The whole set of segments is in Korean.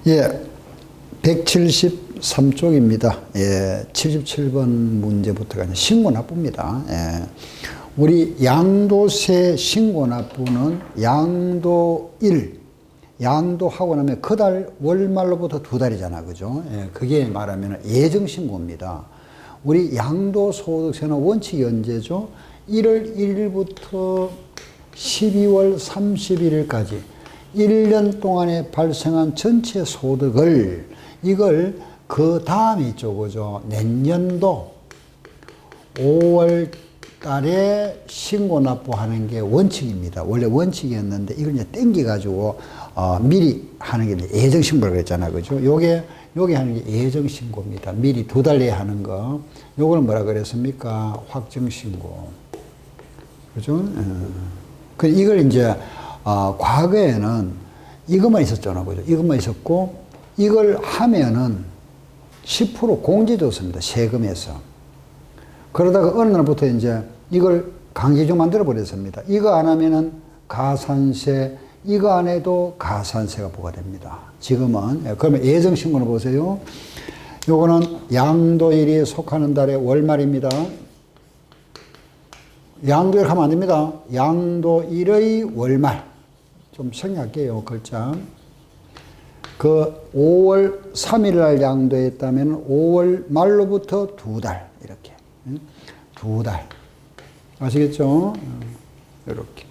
예, 173쪽입니다. 예, 77번 문제부터가 신고납부입니다. 예, 우리 양도세 신고납부는 양도 1, 양도하고 나면 그 달 월말로부터 두 달이잖아. 그죠? 예, 그게 말하면 예정신고입니다. 우리 양도소득세는 원칙이 언제죠? 1월 1일부터 12월 31일까지 1년 동안에 발생한 전체 소득을 이걸 그 다음에 있죠. 그죠? 내년도 5월 달에 신고 납부하는 게 원칙입니다. 원래 원칙이었는데 이걸 이제 땡겨가지고 미리 하는 게 예정 신고라고 그랬잖아. 그죠? 요게 하는 게 예정 신고입니다. 미리 두 달 내에 하는 거. 요걸 뭐라 그랬습니까? 확정 신고. 그죠? 그 이걸 이제 과거에는 이것만 있었잖아. 그죠? 이것만 있었고, 이걸 하면은 10% 공제되었습니다. 세금에서. 그러다가 어느 날부터 이제 이걸 강제적 만들어 버렸습니다. 이거 안 하면은 가산세, 이거 안 해도 가산세가 부과됩니다. 지금은. 그러면 예정신고는 보세요. 요거는 양도일이 속하는 달의 월말입니다. 양도일 하면 안 됩니다. 양도일의 월말. 좀 생략할게요, 글자. 그 5월 3일 날 양도했다면 5월 말로부터 두 달, 이렇게. 두 달. 아시겠죠? 이렇게.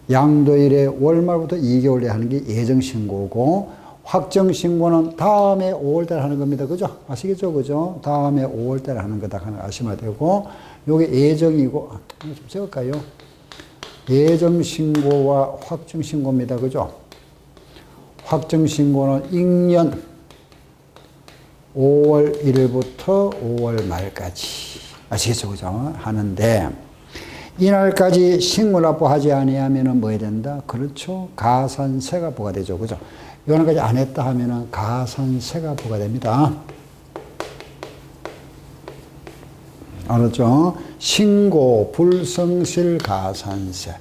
양도일의 월말부터 2개월에 하는 게 예정신고고, 확정신고는 다음에 5월달 하는 겁니다. 그죠? 아시겠죠? 그죠? 다음에 5월달 하는 거다 하는 거 아시면 되고, 요게 예정이고, 좀 적을까요? 예정신고와 확정신고입니다. 그죠? 확정신고는 익년 5월 1일부터 5월 말까지. 아시겠죠? 그죠? 하는데, 이날까지 신고납부하지 아니하면은 뭐 해야 된다? 그렇죠. 가산세가 부과되죠. 그죠? 요날까지 안 했다 하면은 가산세가 부과됩니다. 알았죠? 신고 불성실 가산세,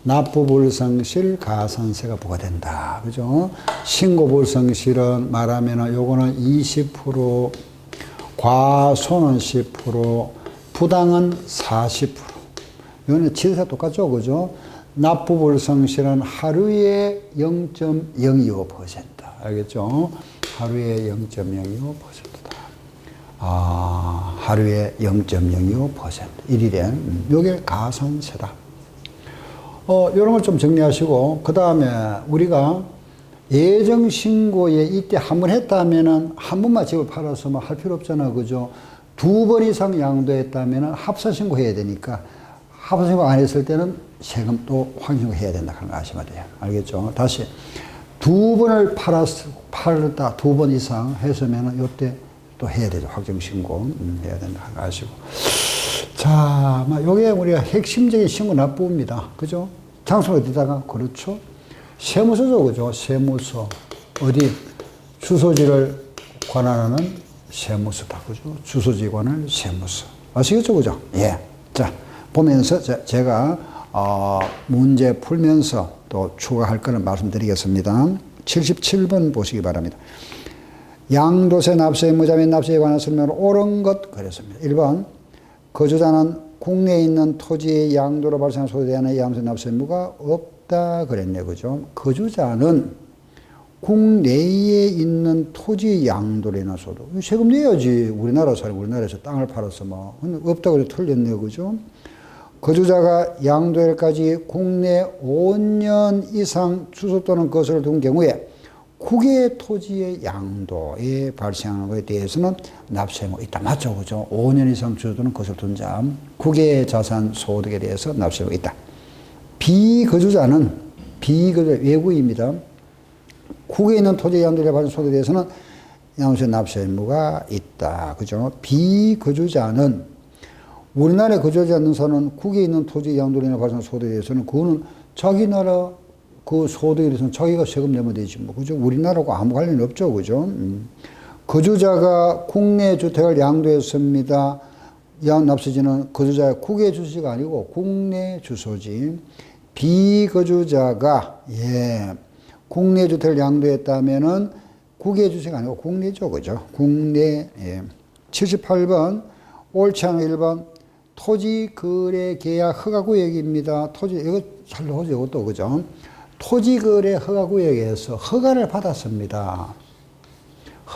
납부 불성실 가산세가 부과된다. 그죠? 신고 불성실은 말하면은 요거는 20%, 과손은 10%, 부당은 40%. 이거는 지리사 똑같죠. 그죠? 납부 불성실은 하루에 0.025%. 알겠죠? 하루에 0.025%다. 하루에 0.025%. 1일에. 요게 가산세다. 요런 걸 좀 정리하시고, 그 다음에 우리가 예정신고에 이때 한 번 했다 하면은 한 번만 집을 팔아서 뭐 할 필요 없잖아. 그죠? 두 번 이상 양도했다면은 합산신고 해야 되니까, 합산신고 안 했을 때는 세금 또 확인신고 해야 된다 하는 거 아시면 돼요. 알겠죠? 다시. 두 번을 팔았다, 두 번 이상 했으면은 요때 또 해야 되죠. 확정신고. 해야 된다 하는 거 아시고. 자, 요게 우리가 핵심적인 신고 납부입니다. 그죠? 장소는 어디다가? 그렇죠? 세무서죠. 그죠? 세무서. 어디? 주소지를 관할하는 세무서다. 그죠? 주소지 관할 세무서. 아시겠죠? 그죠? 예. 자, 보면서 제가 문제 풀면서 또 추가할 거는 말씀드리겠습니다. 77번 보시기 바랍니다. 양도세 납세 의무자 및 납세에 관한 설명으로 옳은 것 그랬습니다. 1번 거주자는 국내에 있는 토지의 양도로 발생한 소득에 대한 양도세 납세 의무가 없다 그랬네. 그죠? 거주자는 국내에 있는 토지 양도로 인한 소득. 세금 내야지. 우리나라에서 땅을 팔아서 뭐. 없다고 해도 틀렸네. 그죠? 거주자가 양도일까지 국내 5년 이상 주소 또는 거소를 둔 경우에 국외 토지의 양도에 발생하는 것에 대해서는 납세 의무가 있다. 맞죠? 그죠? 5년 이상 주소 또는 거소를 둔 자, 국외 자산 소득에 대해서 납세 의무가 있다. 비거주자는 외국인입니다. 국외에 있는 토지 양도에 발생 소득에 대해서는 양도세 납세 의무가 있다. 그죠? 비거주자는 우리나라에 거주하지 않는 사람은 국외에 있는 토지 양도로 인해 발생한 소득에 대해서는 그거는 자기 나라 그 소득에 대해서는 자기가 세금 내면 되지 뭐. 그죠? 우리나라하고 아무 관련이 없죠. 그죠? 거주자가 국내 주택을 양도했습니다. 납세지는 거주자의 국외 주소지가 아니고 국내 주소지. 비거주자가 국내 주택을 양도했다면은 국외 주식 아니고 국내죠. 그죠? 국내. 예. 78번 옳지 않은 1번 토지 거래 계약 허가 구역입니다. 토지 이거 잘 나오죠. 이것도 그죠? 토지 거래 허가 구역에서 허가를 받았습니다.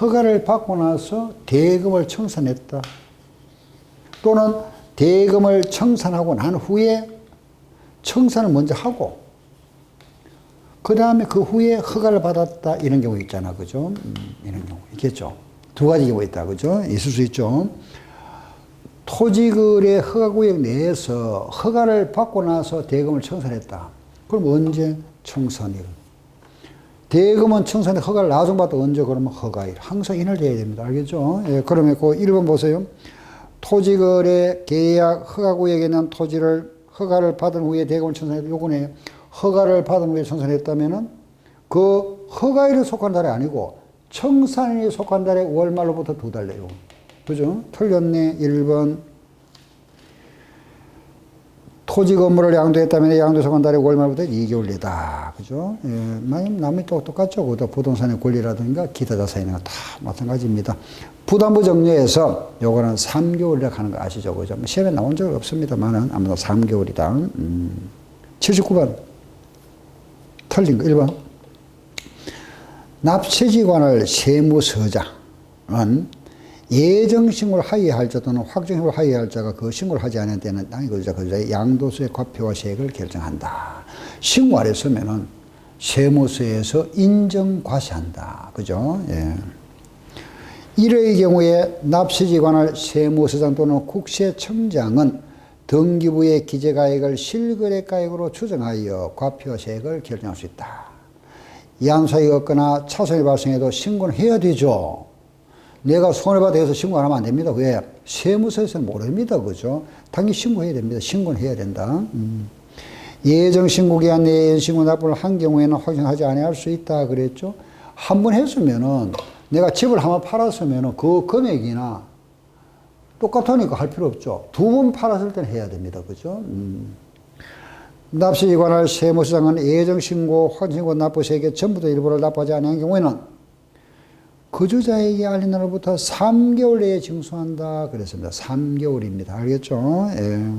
허가를 받고 나서 대금을 청산했다. 또는 대금을 청산하고 난 후에 청산을 먼저 하고 그 다음에 그 후에 허가를 받았다. 이런 경우 있잖아. 그죠? 이런 경우 있겠죠. 두 가지 경우 있다. 그죠? 있을 수 있죠. 토지거래 허가구역 내에서 허가를 받고 나서 대금을 청산했다. 그럼 언제? 청산일. 대금은 청산에 허가를 나중받다 언제? 그러면 허가일. 항상 인을 대야 됩니다. 알겠죠? 예, 그러면 그 1번 보세요. 토지거래 계약 허가구역에 있는 토지를 허가를 받은 후에 대금을 청산했다. 요거네. 허가를 받은 후에 청산했다면은 그 허가일에 속한 달이 아니고 청산일에 속한 달에 월말로부터 2달 내요. 그죠? 틀렸네. 1번. 토지 건물을 양도했다면 양도에 속한 달에 월말부터 2개월 내다. 그죠? 예, 남이 또 똑같죠. 부동산의 권리라든가 기타 자산이나 다 마찬가지입니다. 부담부 정리에서 요거는 3개월이라 하는 거 아시죠? 그죠? 시험에 나온 적은 없습니다만은 아무튼 3개월이다. 79번. 틀린 거 1번. 납세지관할 세무서장은 예정신고를 하회할 자 또는 확정신고를 하회할 자가 그 신고를 하지 않은 때는 그 양도소의 과표와 세액을 결정한다. 신고 안 했으면은 세무서에서 인정과세한다. 그죠? 예. 이러의 경우에 납세지관할 세무서장 또는 국세청장은 등기부의 기재가액을 실거래가액으로 추정하여 과표와 세액을 결정할 수 있다. 양수익이 없거나 차손이 발생해도 신고는 해야 되죠. 내가 손해받아 해서 신고 안 하면 안 됩니다. 왜? 세무서에서는 모릅니다. 그죠? 당연히 신고해야 됩니다. 신고는 해야 된다. 예정신고기한 내에 신고 납부를 한 경우에는 확정하지 아니할 수 있다. 그랬죠? 한 번 했으면은 내가 집을 한번 팔았으면은 그 금액이나 똑같으니까 할 필요 없죠. 2번 팔았을 때는 해야 됩니다. 그죠? 납세에 관할 세무서장은 예정신고, 확정신고, 납부세액의 전부 다 일부를 납부하지 않은 경우에는 거주자에게 알린 날로부터 3개월 내에 징수한다. 그랬습니다. 3개월입니다. 알겠죠? 예.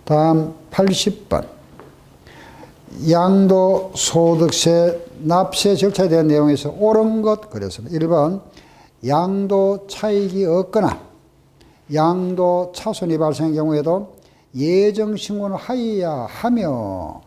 다음 80번. 양도소득세 납세 절차에 대한 내용에서 옳은 것 그랬습니다. 1번. 양도 차익이 없거나 양도 차손이 발생한 경우에도 예정신고는 하여야 하며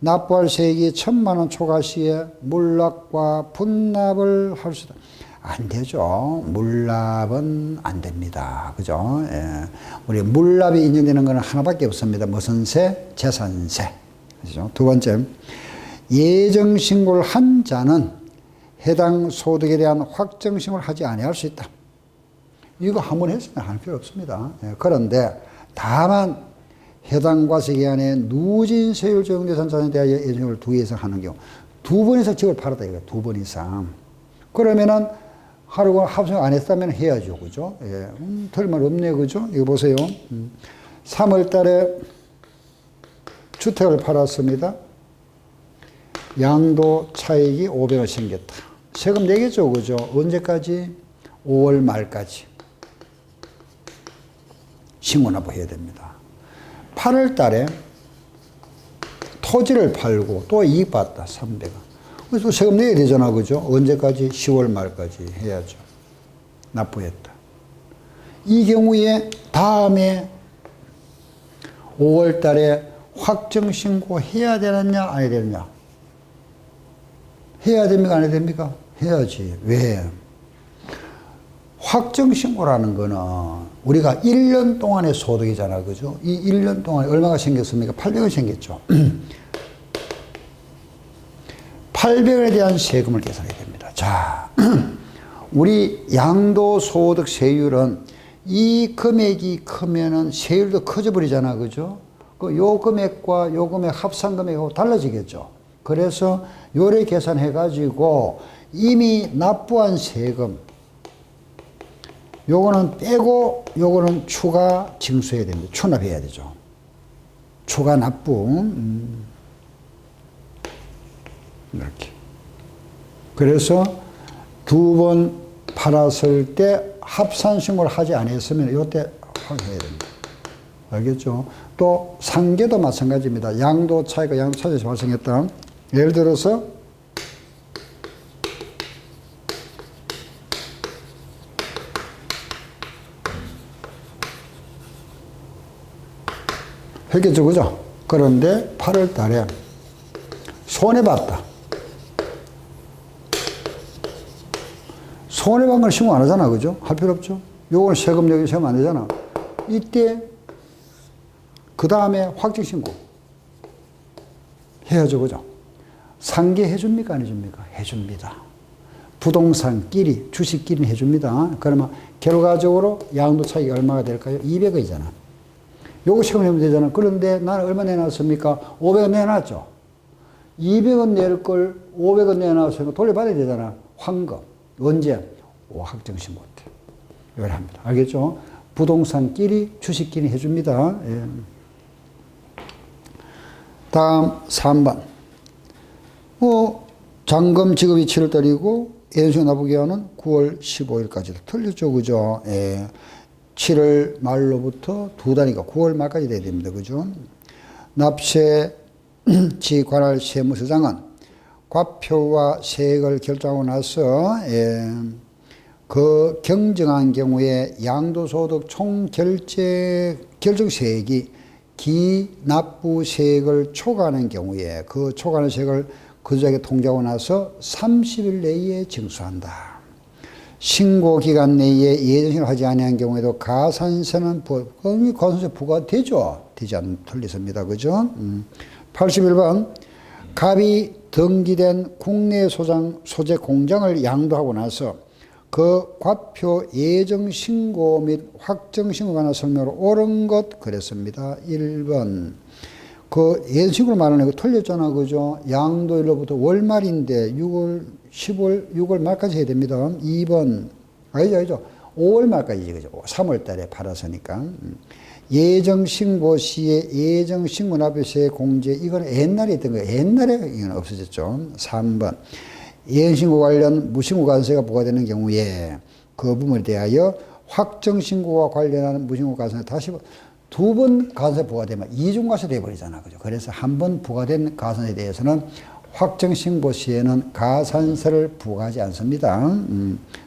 납부할 세액이 1,000만 원 초과 시에 물납과 분납을 할 수 있다. 안 되죠. 물납은 안 됩니다. 그죠? 예. 우리 물납이 인정되는 것은 하나밖에 없습니다. 무슨 세? 재산세. 그죠? 두 번째, 예정신고를 한 자는 해당 소득에 대한 확정신고를 하지 아니할 수 있다. 이거 한 번 했으면 할 필요 없습니다. 예. 그런데 다만 해당 과세기간에 누진 세율 적용대상 자산에 대하여 예정을 2회 이상 하는 경우 2번 이상 집을 팔았다 이거예요. 2번 이상. 그러면은 하루가 합성 안 했다면 해야죠. 그죠? 예. 틀말 없네. 그죠? 이거 보세요. 3월 달에 주택을 팔았습니다. 양도 차익이 500원 생겼다. 세금 내겠죠. 그죠? 언제까지? 5월 말까지. 신고납부해야 됩니다. 8월 달에 토지를 팔고 또 이익 봤다. 300원. 그래서 세금 내야 되잖아. 그죠? 언제까지? 10월 말까지 해야죠. 납부했다. 이 경우에 다음에 5월 달에 확정신고 해야 되느냐, 안 해야 되느냐? 해야 됩니까, 안 해야 됩니까? 해야지. 왜? 확정신고라는 거는 우리가 1년 동안의 소득이잖아. 그죠? 이 1년 동안에 얼마가 생겼습니까? 800원 생겼죠. 800원에 대한 세금을 계산해야 됩니다. 자, 우리 양도소득 세율은 이 금액이 크면은 세율도 커져 버리잖아. 그죠? 요 금액과 요 금액 합산 금액하고 달라지겠죠. 그래서 요래 계산해가지고 이미 납부한 세금, 요거는 빼고 요거는 추가 징수해야 됩니다. 추납해야 되죠. 추가 납부. 이렇게. 그래서 두 번 팔았을 때 합산 신고를 하지 않았으면 이때 확인해야 됩니다. 알겠죠? 또 상계도 마찬가지입니다. 양도 차이가 양도 차이에서 발생했다. 예를 들어서 했겠죠, 그죠? 그런데 8월 달에 손해봤다. 손해본 걸 신고 안 하잖아, 그죠? 할 필요 없죠? 요거는 세금 여기 세면 안 되잖아. 이때 그 다음에 확정 신고 해야죠, 그죠? 상계 해줍니까, 안 해줍니까? 해줍니다. 부동산끼리, 주식끼리 해줍니다. 그러면 결과적으로 양도 차익이 얼마가 될까요? 200원이잖아. 요거 세금 내면 되잖아. 그런데 나는 얼마 내놨습니까? 500원 내놨죠. 200원 낼 걸 500원 내놨으니까 돌려받아야 되잖아. 환급. 언제? 확정 신고 때. 이걸 합니다. 알겠죠? 부동산끼리, 주식끼리 해줍니다. 예. 다음 3번. 잔금 지급이 7월달이고 연수익 납부기한은 9월 15일까지도 틀렸죠, 그죠? 예. 7월 말로부터 두 달이니까 9월 말까지 돼야 됩니다, 그죠? 납세지 관할 세무서장은 과표와 세액을 결정하고 나서 그 경정한 경우에 양도소득 총 결정세액이 기납부세액을 초과하는 경우에 그 초과하는 세액을 거주자에게 통지하고 나서 30일 내에 징수한다. 신고기간 내에 예정신고를 하지 아니한 경우에도 가산세는 가산세 부과되죠. 되지 않으면 틀리습니다. 그죠? 81번 갑이 등기된 국내 소재 공장을 양도하고 나서 그 과표 예정신고 및 확정신고에 관한 설명으로 옳은 것 그랬습니다. 1번 그 예정신고를 말하는 거 틀렸잖아. 그죠? 양도일로부터 월말인데 6월 말까지 해야 됩니다. 2번 아니죠. 5월 말까지지. 그죠? 3월 달에 팔았으니까. 예정신고 시에 예정신고 납부세 공제 이거는 옛날에 있던 거예요. 옛날에 이건 없어졌죠. 3번 예정신고 관련 무신고 과세가 부과되는 경우에 그 부분에 대하여 확정신고와 관련하는 무신고 과세는 다시 두 번 가산세 부과되면 이중과세 되어버리잖아. 그죠? 그래서 한 번 부과된 가산세에 대해서는 확정신고 시에는 가산세를 부과하지 않습니다.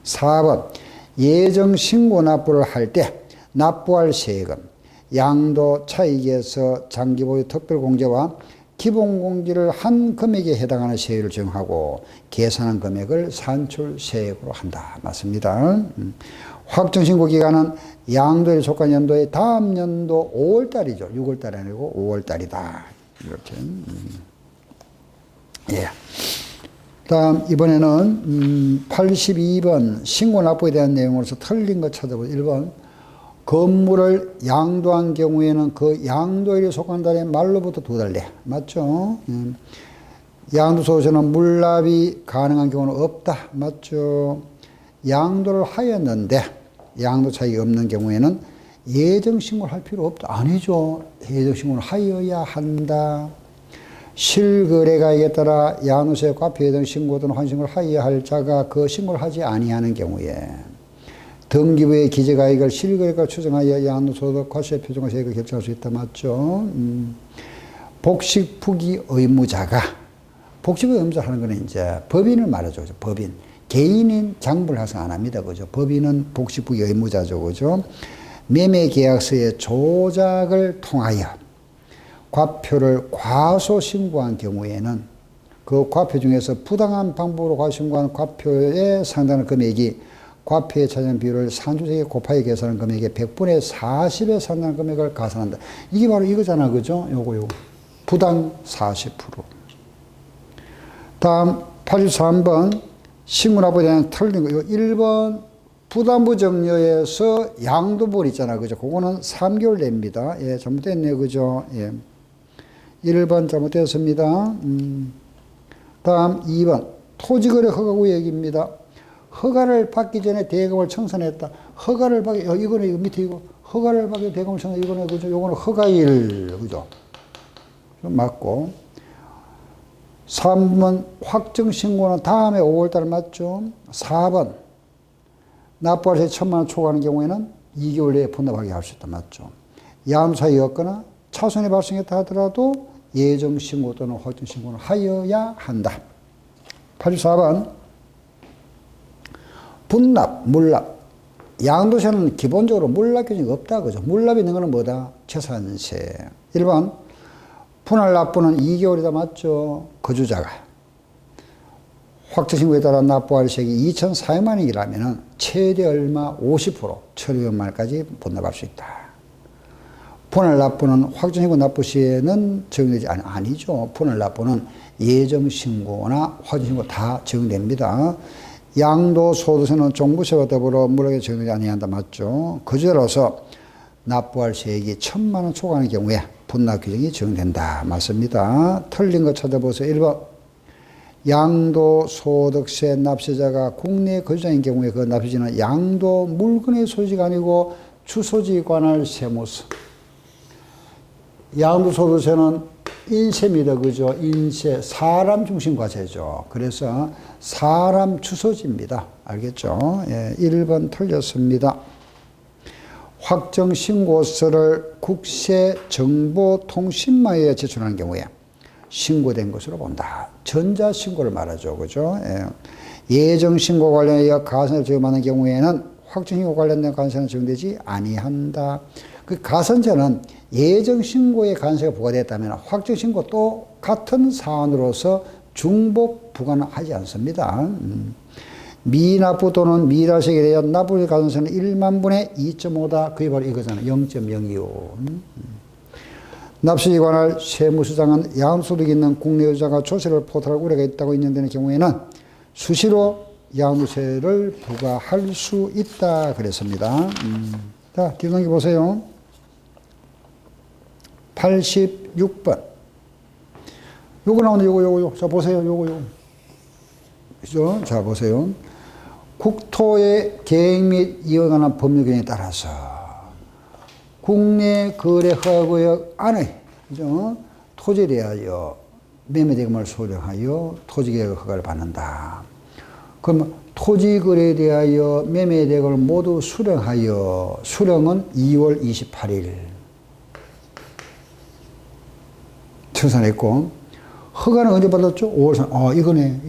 4번 예정신고 납부를 할 때 납부할 세액은 양도 차익에서 장기보유 특별공제와 기본공제를 한 금액에 해당하는 세율을 정하고 계산한 금액을 산출세액으로 한다. 맞습니다. 확정신고 기간은 양도에 속한 연도의 다음 연도 5월달이죠. 6월달이 아니고 5월달이다. 이렇게. 예. 다음 이번에는 82번 신고 납부에 대한 내용으로서 틀린 거 찾아보죠. 1번 건물을 양도한 경우에는 그 양도일에 속한 달의 말로부터 두 달 내. 맞죠? 양도소에서는 물납이 가능한 경우는 없다. 맞죠? 양도를 하였는데 양도 차익이 없는 경우에는 예정신고를 할 필요 없다. 아니죠. 예정신고를 하여야 한다. 실거래가액에 따라 양도세, 과표 예정신고 등 환신고를 하여야 할 자가 그 신고를 하지 아니하는 경우에 등기부의 기재가액을 실거래가 추정하여 양도소득 과세 표준과 세액을 결정할 수 있다. 맞죠? 복식부기 의무자가 복식부기 의무자 하는 거는 이제 법인을 말하죠. 그죠? 법인. 개인인 장부를 해서 안 합니다. 그죠? 법인은 복식부기 의무자죠. 그죠? 매매계약서의 조작을 통하여 과표를 과소 신고한 경우에는 그 과표 중에서 부당한 방법으로 과소 신고한 과표에 상당한 금액이 과표에 차지하는 비율을 산출세액에 곱하여 계산한 금액의 100분의 40에 상당한 금액을 가산한다. 이게 바로 이거잖아. 그죠? 요거. 부당 40%. 다음 83번 신고납부에 대한 틀린 거. 이거 1번 부담부 정려에서 양도벌 있잖아. 그죠? 그거는 3개월 냅니다. 예, 잘못됐네요. 그죠? 예. 1번 잘못됐습니다. 다음 2번 토지거래 허가구 얘기입니다. 허가를 받기 전에 대금을 청산했다. 허가를 받기, 이거는 이거 밑에 이거 허가를 받기 대금을 청산, 이거는 그죠? 요거는 허가일, 그죠? 좀 맞고. 3번 확정신고는 다음에 5월달 맞죠? 4번 납부할 때 1,000만 원 초과하는 경우에는 2개월 내에 분납하게 할 수 있다 맞죠? 양도사유였거나 차손이 발생했다 하더라도 예정신고 또는 확정신고는 하여야 한다. 84번 분납, 물납. 양도세는 기본적으로 물납 규정이 없다. 그죠? 물납이 있는 거는 뭐다? 재산세. 1번 분할 납부는 2개월이다. 맞죠? 거주자가. 확정신고에 따라 납부할 세액이 2,400만 원이라면 최대 얼마? 50% 1,200만 원까지 분납할 수 있다. 분할 납부는 확정신고 납부 시에는 적용되지 아니죠. 분할 납부는 예정신고나 확정신고 다 적용됩니다. 양도소득세는 종부세와 더불어 물하게 적용되지 아니한다. 맞죠? 거주자로서 납부할 세액이 1,000만 원 초과하는 경우에 분납 규정이 적용된다. 맞습니다. 틀린 거 찾아보세요. 1번 양도소득세 납세자가 국내 거주자인 경우에 그 납세자는 양도 물건의 소지가 아니고 주소지에 관할 세무서. 양도소득세는 인세입니다. 그죠? 인세, 사람 중심 과세죠. 그래서 사람 주소지입니다. 알겠죠? 예, 1번 틀렸습니다. 확정신고서를 국세정보통신망에 제출하는 경우에 신고된 것으로 본다. 전자신고를 말하죠. 그죠? 예. 예정신고 관련하여 가산을 적용하는 경우에는 확정신고 관련된 가산세는 적용되지 아니한다. 그 가산세는 예정신고에 가산세가 부과됐다면 확정신고 또 같은 사안으로서 중복 부과는 하지 않습니다. 미납부 또는 미달세액에 대한 납부의 가산세는 1만 분의 2.5다. 그게 바로 이거잖아요. 0.025. 납세에 관할 세무서장은 양도소득이 있는 국내 여자가 조세를 포탈할 우려가 있다고 인정되는 경우에는 수시로 양도세를 부과할 수 있다. 그랬습니다. 자, 뒷넘기 보세요. 86번. 요거 나오네, 요거. 자, 보세요, 요거. 그죠? 자, 보세요. 국토의 계획 및 이와 관한 법률 규정에 따라서 국내 거래 허가구역 안에, 그죠? 토지에 대하여 매매대금을 수령하여 토지계획 허가를 받는다. 그러면 토지 거래에 대하여 매매대금을 모두 수령하여, 수령은 2월 28일. 청산했고, 허가는 언제 받았죠? 5월 3일. 이거네.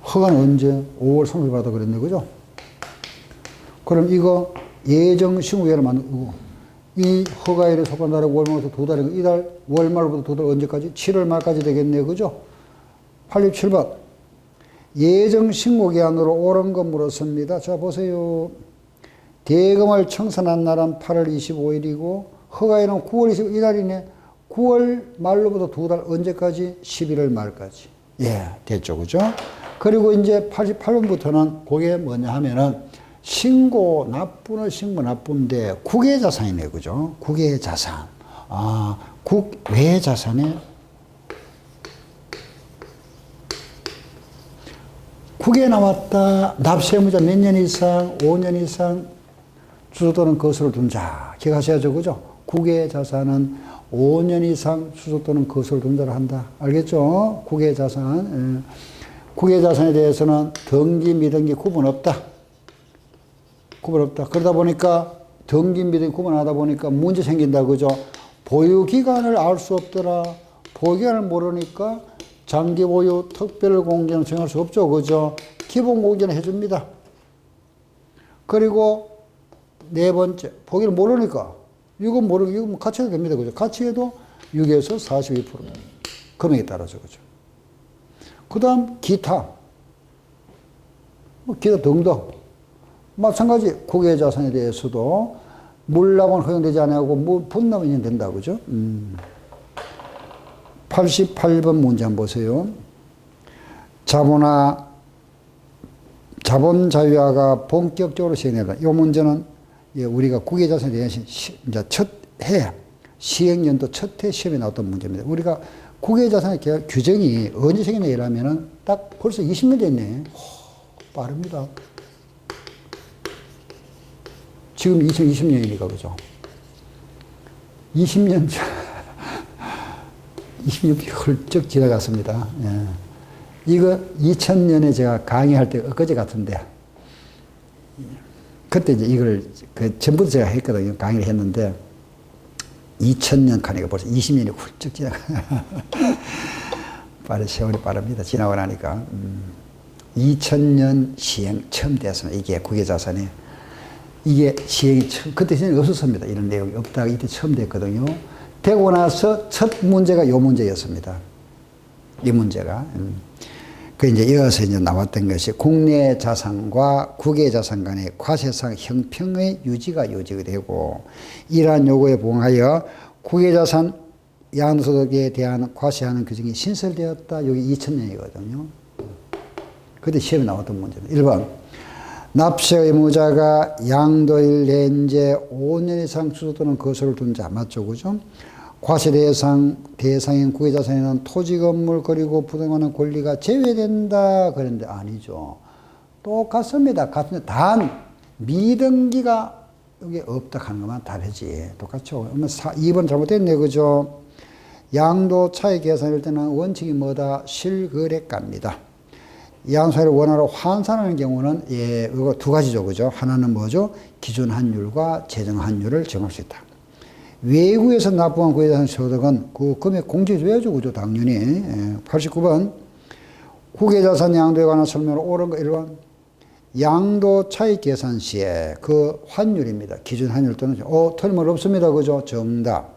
허가는 언제? 5월 3일 받아 그랬네. 그죠? 그럼 이거 예정신고일을 만들고, 이 허가일에 속한 달에 월말부터 두 달이고, 이달 월말부터 두 달 언제까지? 7월 말까지 되겠네. 그죠? 87번. 예정신고기한으로 옳은 것 물었습니다. 자, 보세요. 대금을 청산한 날은 8월 25일이고, 허가일은 9월 25일, 이달이네. 9월 말로부터 두 달 언제까지? 11월 말까지. 예, 됐죠. 그죠? 그리고 이제 88번부터는 그게 뭐냐 하면은 신고 납부는 신고 납부인데 국외자산이네. 그죠? 국외자산. 국외자산에 국외에 나왔다. 납세무자 몇 년 이상, 5년 이상 주소 또는 거소를 둔 자. 기억하셔야죠. 그죠? 국외자산은 5년 이상 주소 또는 거소를 둔 자를 한다. 알겠죠? 국외자산. 국외자산에 대해서는 등기, 미등기 구분 없다. 구분 없다. 그러다 보니까 등기, 미등기 구분하다 보니까 문제 생긴다. 그죠? 보유기간을 알 수 없더라. 보유기간을 모르니까 장기 보유, 특별 공개는 정할 수 없죠. 그죠? 기본 공개는 해줍니다. 그리고 네 번째, 보기를 모르니까 이건 모르고, 이건 같이 해도 됩니다. 그죠? 같이 해도 6에서 42% 금액에 따라서. 그죠? 그 다음, 기타. 기타 등등. 마찬가지, 국외자산에 대해서도 물납은 허용되지 않고 분납은 인정된다. 그죠? 88번 문제 한번 보세요. 자본 자유화가 본격적으로 시행된다. 이 문제는 우리가 국외자산에 대한 이제 첫 해, 시행연도 첫 해 시험에 나왔던 문제입니다. 우리가 국외자산의 규정이 언제 생겨나냐면은 딱 벌써 20년 됐네. 빠릅니다. 지금 2020년이니까, 그죠? 20년 전. 26이 훌쩍 지나갔습니다. 예. 이거 2000년에 제가 강의할 때 엊그제 같은데, 그때 이제 이걸 전부터 제가 했거든요. 강의를 했는데, 2000년 가니까 벌써 20년이 훌쩍 지나가. 세월이 빠릅니다. 지나고 나니까. 2000년 시행 처음 됐습니다. 이게 국외자산이. 이게 시행이 그때 전에 없었습니다. 이런 내용이 없다가 이때 처음 됐거든요. 되고 나서 첫 문제가 요 문제였습니다. 이 문제가. 그 이제 이어서 이제 나왔던 것이 국내 자산과 국외 자산 간의 과세상 형평의 유지가 되고, 이러한 요구에 부응하여 국외 자산 양도소득에 대한 과세하는 규정이 신설되었다. 여기 2000년이거든요. 그때 시험에 나왔던 문제는 1번. 납세 의무자가 양도일 내인제 5년 이상 주소 또는 거소를 둔 자. 맞죠? 그죠? 과세 대상인 국외자산에는 토지, 건물, 그리고 부동산의 권리가 제외된다. 그런데 아니죠. 똑같습니다. 같은데 단 미등기가 여기 없다 하는 것만 다르지. 똑같죠. 2번 잘못됐네. 그죠? 양도 차익 계산일 때는 원칙이 뭐다? 실거래가입니다. 양도차익을 원화로 환산하는 경우는 이거 두 가지죠. 그죠? 하나는 뭐죠? 기준 환율과 제정 환율을 정할 수 있다. 외국에서 납부한 국외자산 소득은 그 금액 공제해줘야죠. 그죠? 당연히. 89번. 국외자산 양도에 관한 설명을 옳은 거 1번. 양도 차익 계산 시에 그 환율입니다. 기준 환율 또는, 틀림없습니다. 그죠? 정답.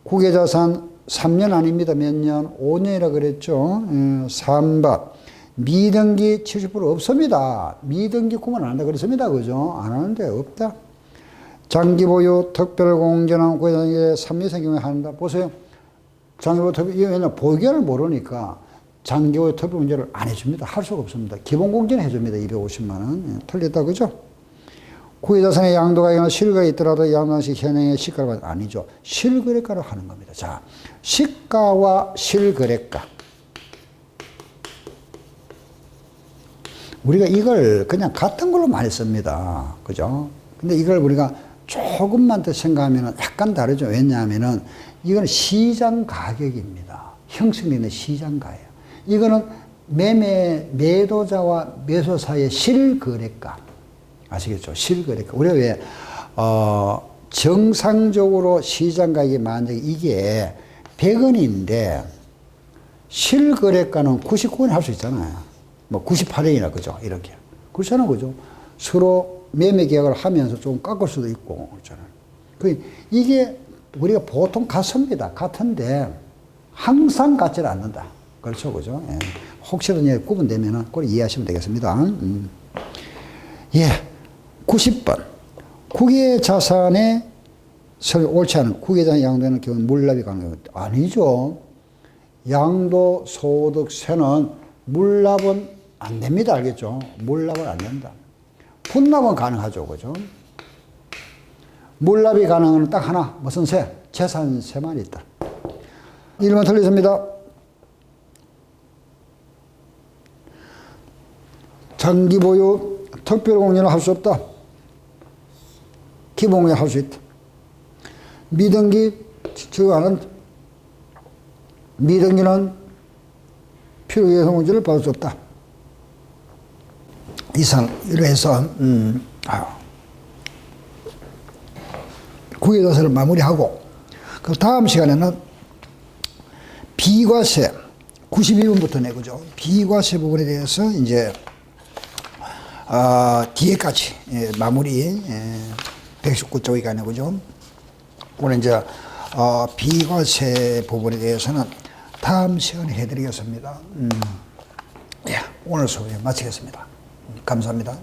국외자산 3년 아닙니다. 몇 년? 5년이라 그랬죠. 3번. 미등기 70% 없습니다. 미등기 구분 안 한다 그랬습니다. 그죠? 안 하는데 없다. 장기 보유 특별 공제는 국외자산에 3년 경우에 한다. 보세요. 장기 보유 특별, 왜냐면 보유기한을 모르니까 장기 보유 특별 공제를 안 해줍니다. 할 수가 없습니다. 기본 공제는 해줍니다. 250만원. 틀렸다. 그죠? 국외자산의 양도가액은 실거래가 있더라도 양도시 현행의 시가가 아니죠. 실거래가로 하는 겁니다. 자, 시가와 실거래가. 우리가 이걸 그냥 같은 걸로 많이 씁니다. 그죠? 근데 이걸 우리가 조금만 더 생각하면 약간 다르죠. 왜냐하면은 이거는 시장 가격입니다. 형성되는 시장 가격. 이거는 매도자와 매수 사이의 실거래가. 아시겠죠? 실거래가. 우리가 왜, 정상적으로 시장 가격이 만약에 이게 100원인데 실거래가는 99원 할 수 있잖아요. 뭐 98원이나 그죠? 이렇게. 그렇잖아요. 그죠? 서로 매매 계약을 하면서 좀 깎을 수도 있고, 그렇잖아요. 이게 우리가 보통 같습니다. 같은데 항상 같지는 않는다. 그렇죠. 그죠? 예. 혹시라도 구분되면은 그걸 이해하시면 되겠습니다. 예. 90번. 국외 자산에 옳지 않은 국외 자산 양도하는 경우는 물납이 가능해요. 아니죠. 양도소득세는 물납은 안 됩니다. 알겠죠? 물납은 안 된다. 분납은 가능하죠. 그죠? 물납이 가능한 딱 하나. 무슨 세? 재산세만 있다. 1번 틀렸습니다. 장기 보유 특별 공제는 할 수 없다. 기본 공제 할 수 있다. 미등기 저하는 미등기는 필요해서 공제를 받을 수 없다. 이상 이래서 국외자산을 마무리하고, 그 다음 시간에는 비과세 92번부터 내고죠. 비과세 부분에 대해서 이제 뒤에까지 마무리 119쪽이 가네고죠. 오늘 이제 비과세 부분에 대해서는 다음 시간에 해드리겠습니다. 예, 오늘 수업 마치겠습니다. 감사합니다.